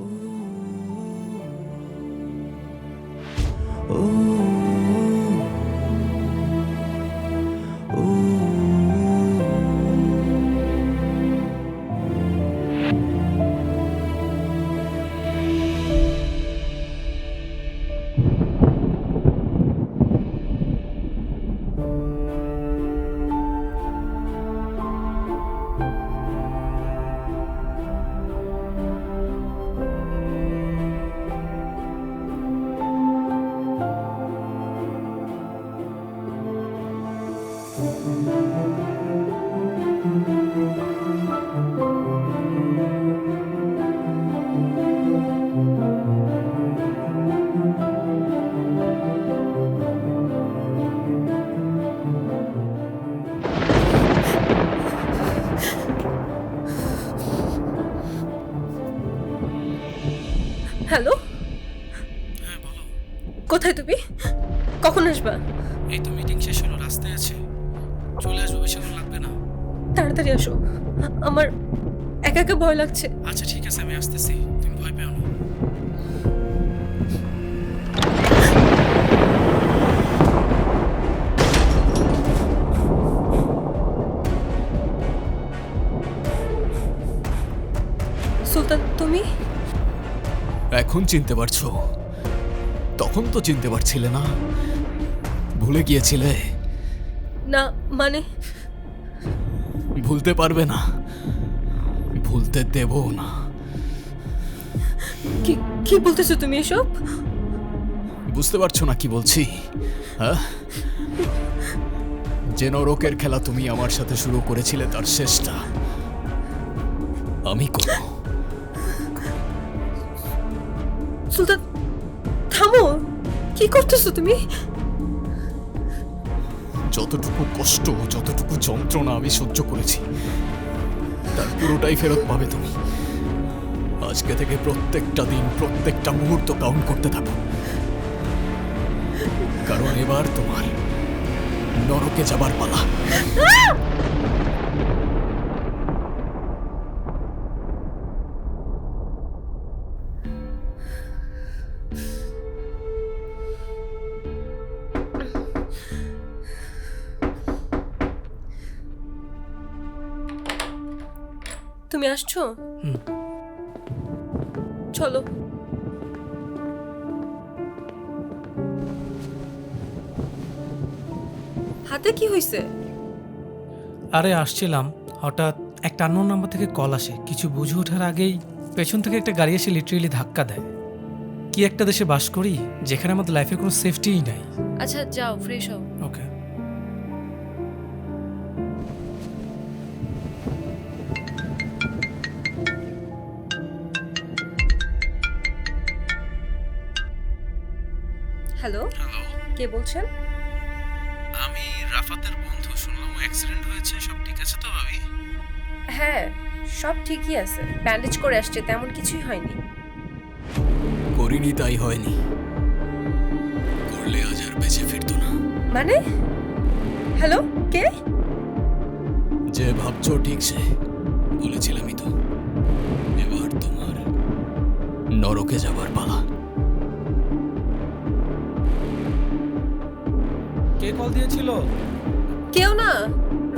হ্যালো, কোথায় তুমি? কখন আসবা? এই তো মিটিং শেষ হলো, রাস্তায় আছে, চলে আসবো, বেশিক্ষণ লাগবে না। তাড়াতাড়ি আসো, আমার একা একা ভয় লাগছে। আচ্ছা ঠিক আছে, আমি আসতেছি, তুমি ভয় পেও না। সুলতান, তুমি? এখন চিনতে পারছো? তখন তো চিনতে পারছিলে না, ভুলে গিয়েছিলে। না মানে ভুলতে পারবে না, ভুলতে দেবো না। কি কি বলতেছো তুমি এসব? বুঝতে পারছো না কি বলছি? হ্যাঁ, যে নরকের খেলা তুমি আমার সাথে শুরু করেছিলে তার শেষটা আমি করব। সুলতান থামো, কি করতেছো তুমি? যতটুকু কষ্ট, যতটুকু যন্ত্রণা আমি সহ্য করেছি তার পুরোটাই ফেরত পাবে তুমি। আজকে থেকে প্রত্যেকটা দিন, প্রত্যেকটা মুহূর্ত কাউন্ট করতে থাকো, কারণ এবার তোমার নরকে যাবার পালা। তুমি আসছো? চলো। হাতে কি হয়েছে? আরে আসছিলাম, হঠাৎ একটা আননোন নাম্বার থেকে কল আসে। কিছু বুঝে ওঠার আগেই পেছন থেকে একটা গাড়ি এসে লিটারেলি ধাক্কা দেয়। কি একটা দেশে বাস করি যেখানে আমাদের লাইফের কোনো সেফটিই নাই। আচ্ছা যাও, ফ্রেশ হও। ওকে। হ্যালো, কে বলছেন? আমি রাফাতের বন্ধু, শুনলাম অ্যাক্সিডেন্ট হয়েছে, সব ঠিক আছে তো ভাবি? হ্যাঁ, সব ঠিকই আছে, ব্যান্ডেজ করে আসছে, তেমন কিছুই হয়নি। করিনি তাই হয়নি, করলে আজ আর বেঁচে ফিরতো না। মানে? হ্যালো, কে? যে ভাবছো ঠিক সে, বলেছিলামই তো, এবার তোমার নরকে যাবার পালা। কে কল দিয়েছিল? কেউ না,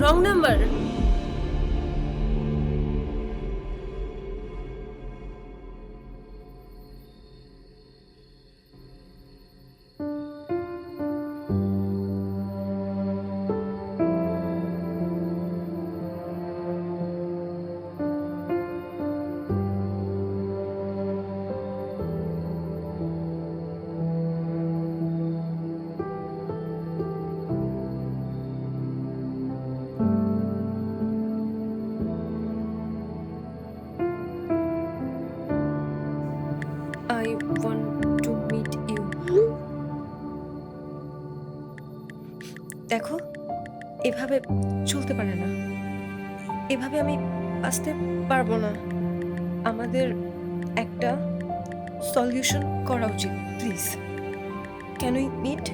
রং নাম্বার। দেখো, এভাবে চলতে পারে না, এভাবে আমি আসতে পারবো না। আমাদের একটা সলিউশন করা উচিত, প্লিজ। Can we meet?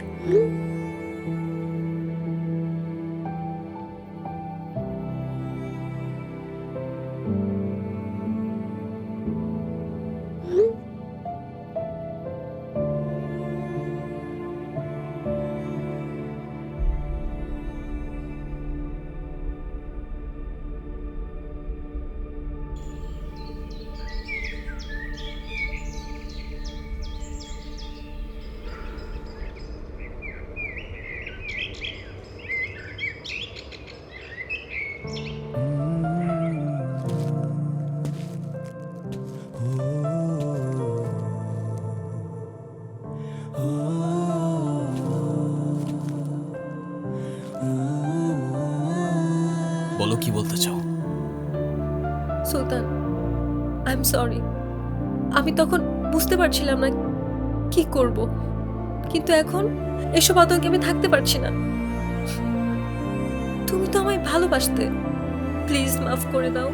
বলো কি বলতে চাও? সুলতান, আই এম সরি। আমি তখন বুঝতে পারছিলাম না কি করব, কিন্তু এখন এসব আতঙ্কে আমি থাকতে পারছি না। তুমি তো আমায় ভালোবাসতে, প্লিজ মাফ করে দাও।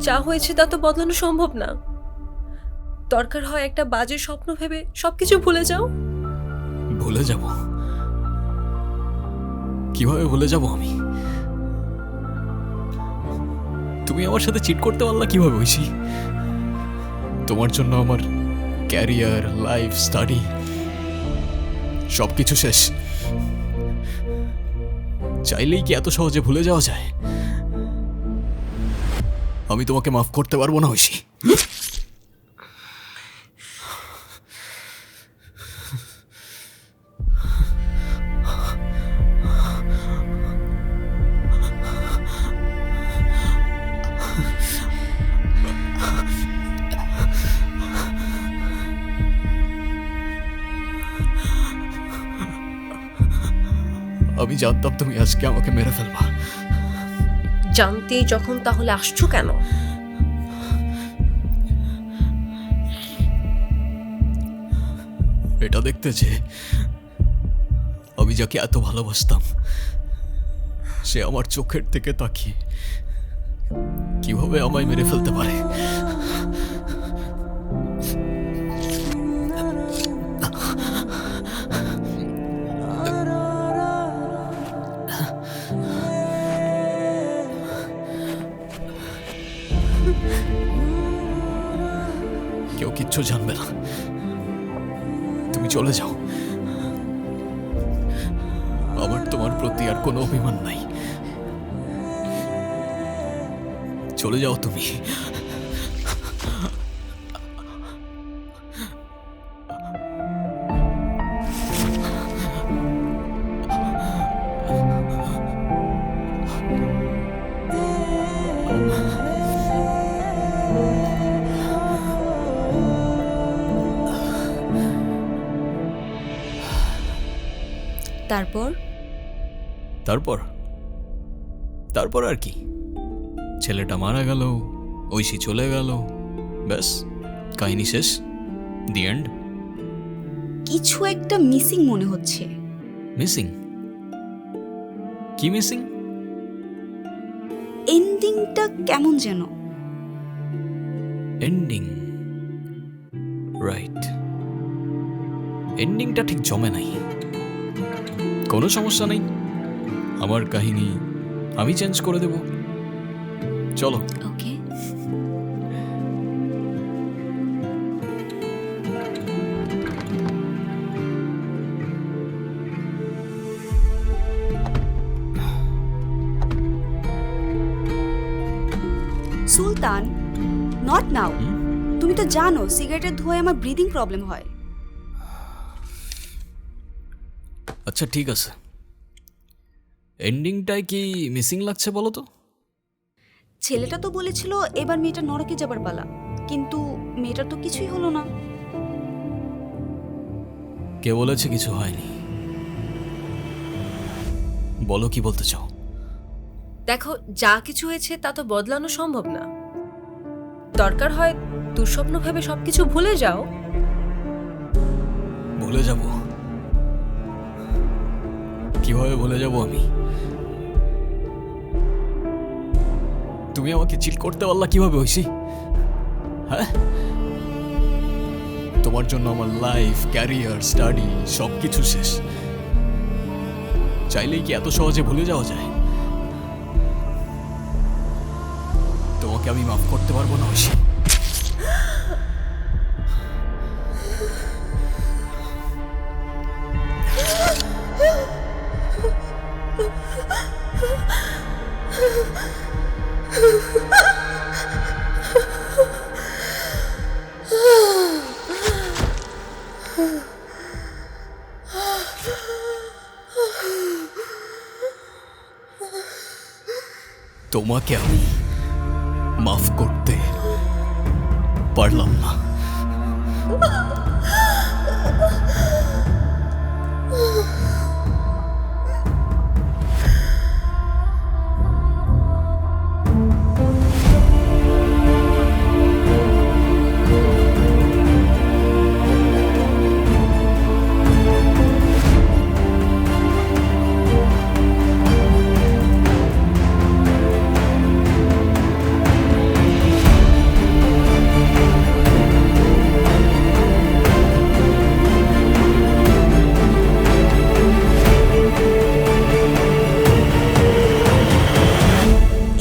যা হয়েছে তা তো বদলানো সম্ভব না। দরকার হয় একটা বাজে স্বপ্ন ভেবে সবকিছু ভুলে যাও। ভুলে যাব? কিভাবে ভুলে যাব আমি? তুমি আমার সাথে চিট করতে পারলা কিভাবে ঐশী? তোমার জন্য আমার ক্যারিয়ার, লাইফ, স্টাডি সবকিছু শেষ। চাইলেই কি এত সহজে ভুলে যাওয়া যায়? আমি তোমাকে মাফ করতে পারবো না ঐশী। আমি জানতাম তুমি আজকে আমাকে মেরে ফেলবা। জানতেই যখন তাহলে আসছো কেন? এটা দেখতে যে আমি যাকে এত ভালোবাসতাম সে আমার চোখের থেকে তাকিয়ে কিভাবে আমায় মেরে ফেলতে পারে। কেউ কিচ্ছু জানবে না, তুমি চলে যাও। আমার তোমার প্রতি আর কোনো অভিমান নাই। চলে যাও তুমি। তারপর তারপর তারপর আর কি? ছেলেটা মারা গেল, ঐশী চলে গেল, ব্যাস কাহিনী শেষ। The end. কিছু একটা মিসিং মনে হচ্ছে। মিসিং? কি মিসিং? এন্ডিংটা কেমন যেন। এন্ডিং? রাইট, এন্ডিংটা ঠিক জমে নাই। কোনো সমস্যা নেই, আমার কাহিনী আমি চেঞ্জ করে দেব। চলো। ওকে। সুলতান, নট নাও। তুমি তো জানো সিগারেটের ধোঁয়ায় আমার ব্রিদিং প্রবলেম হয়। আচ্ছা ঠিক আছে, এন্ডিংটাই কি মিসিং লাগছে বলো তো? ছেলেটা তো বলেছিল এবার মেয়েটা নরকে যাবার পালা, কিন্তু মেয়েটার তো কিছুই হলো না। কে বলেছে কিছু হয়নি? বলো কি বলতে চাও? দেখো, যা কিছু হয়েছে তা তো বদলানো সম্ভব না। দরকার হয় দুঃস্বপ্ন ভেবে সবকিছু ভুলে যাও। ভুলে যাব? কিভাবে ভুলে যাব আমি? তুমি আমাকে চিট করতে পারলা কিভাবে হইছি? হ্যাঁ, তোমার জন্য আমার লাইফ, ক্যারিয়ার, স্টাডি সবকিছু শেষ। চাইলেই কি এত সহজে ভুলে যাওয়া যায়? তোমাকে আমি মাফ করতে পারবো না ঐশী। তোমাকে আমি মাফ করতে পারলাম না।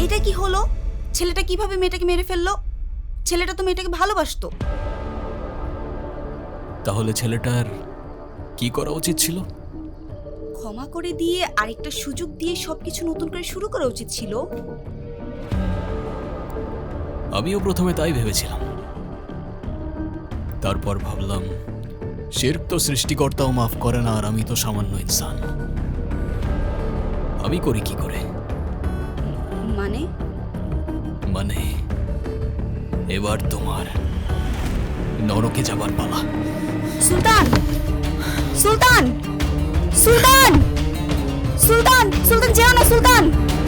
এটা কি হলো? ছেলেটা কিভাবে মেয়েটাকে মেরে ফেললো? ছেলেটা তো মেয়েটাকে ভালোবাসতো। তাহলে ছেলেটার কি করা উচিত ছিল? ক্ষমা করে দিয়ে আরেকটা সুযোগ দিয়ে সবকিছু নতুন করে শুরু করা উচিত ছিল। আমিও প্রথমে তাই ভেবেছিলাম, তারপর ভাবলাম শিরক তো সৃষ্টিকর্তাও মাফ করে না, আর আমি তো সামান্য ইনসান। আমি করি কি করে? মানে মানে এবার তোমার নরকে যাবার পালা। সুলতান, সুলতান, সুলতান, সুলতান, সুলতান যেও না, সুলতান,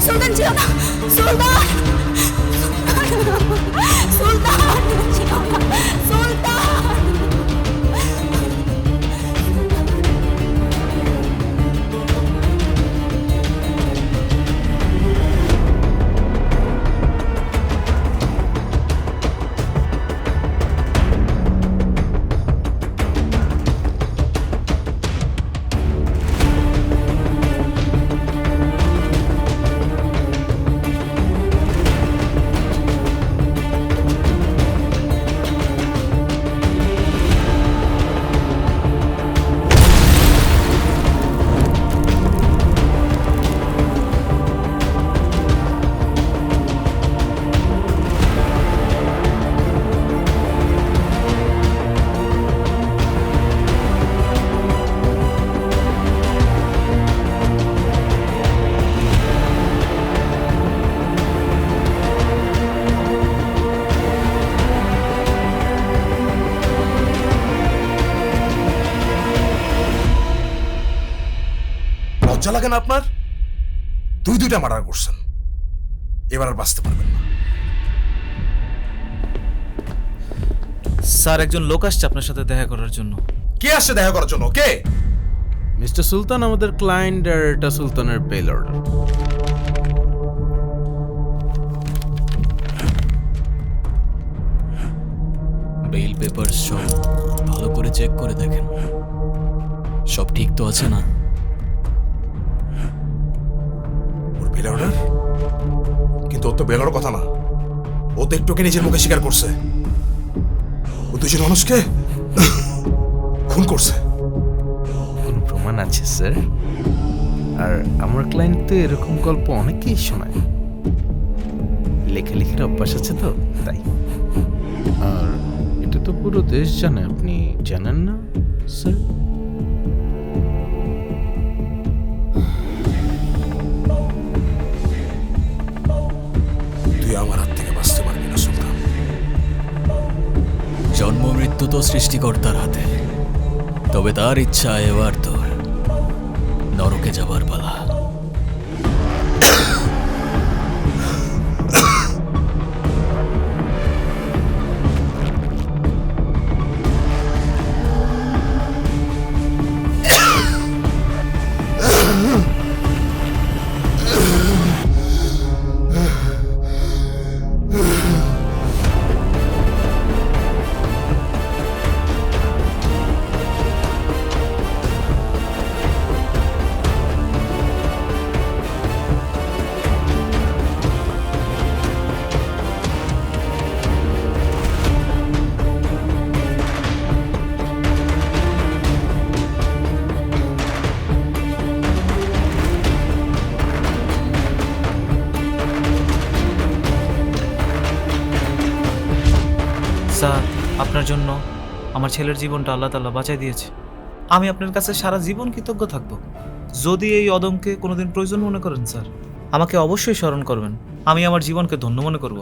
সুলতান যেও না, সুলতান, সুলতান যেও না, সুলতান। লজ্জা লাগে না আপনার? দুইটা মার্ডার করছেন, এবার আর বাঁচতে পারবেন না। স্যার, একজন লোক আসছে আপনার সাথে দেখা করার জন্য। কে আসছে দেখা করার জন্য? কে? মিস্টার সুলতান আমাদের ক্লায়েন্ট, আর এটা সুলতানের বেল অর্ডার। বেইল পেপার সব ভালো করে চেক করে দেখেন, সব ঠিক তো আছে না? ওর বেল অর্ডার? কিন্তু ওর তো বেল অর্ডার কথা না। ও তো একটুকে নিজের মুখে স্বীকার করছে ও দুজন মানুষকে খুন করছে। কোনো প্রমাণ আছে স্যার? আর আমার ক্লায়েন্ট তো এরকম গল্প অনেকেই শোনায়, লেখালেখির অভ্যাস আছে তো তাই। আর এটা তো পুরো দেশ জানে, আপনি জানেন না স্যার? তুই আমার হাত থেকে বাঁচতে পারবি না সুলতান। জন্ম মৃত্যু তো সৃষ্টিকর্তার হাতে, তবে তার ইচ্ছা এবার তোর নরকে যাবার পালা। স্যার, আপনার জন্য আমার ছেলের জীবনটা আল্লাহ তাআলা বাঁচাই দিয়েছে। আমি আপনার কাছে সারা জীবন কৃতজ্ঞ থাকব। যদি এই অদমকে কোনোদিন প্রয়োজন মনে করেন স্যার, আমাকে অবশ্যই স্মরণ করবেন। আমি আমার জীবনকে ধন্য মনে করব।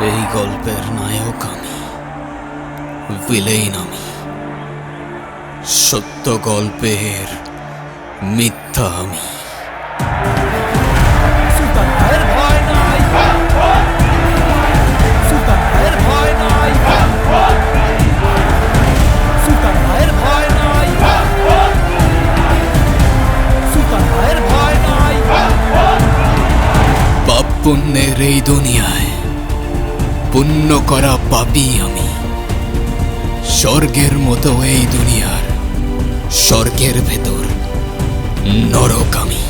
এই গল্পের নায়ক আমি, ভিলেন আমি, সত্য গল্পের মিথ্যা আমি। পাপ পুণ্যের এই দুনিয়ায় পুণ্য করা পাপী আমি। স্বর্গের মতো এই দুনিয়ার স্বর্গের ভেতর নরক আমি।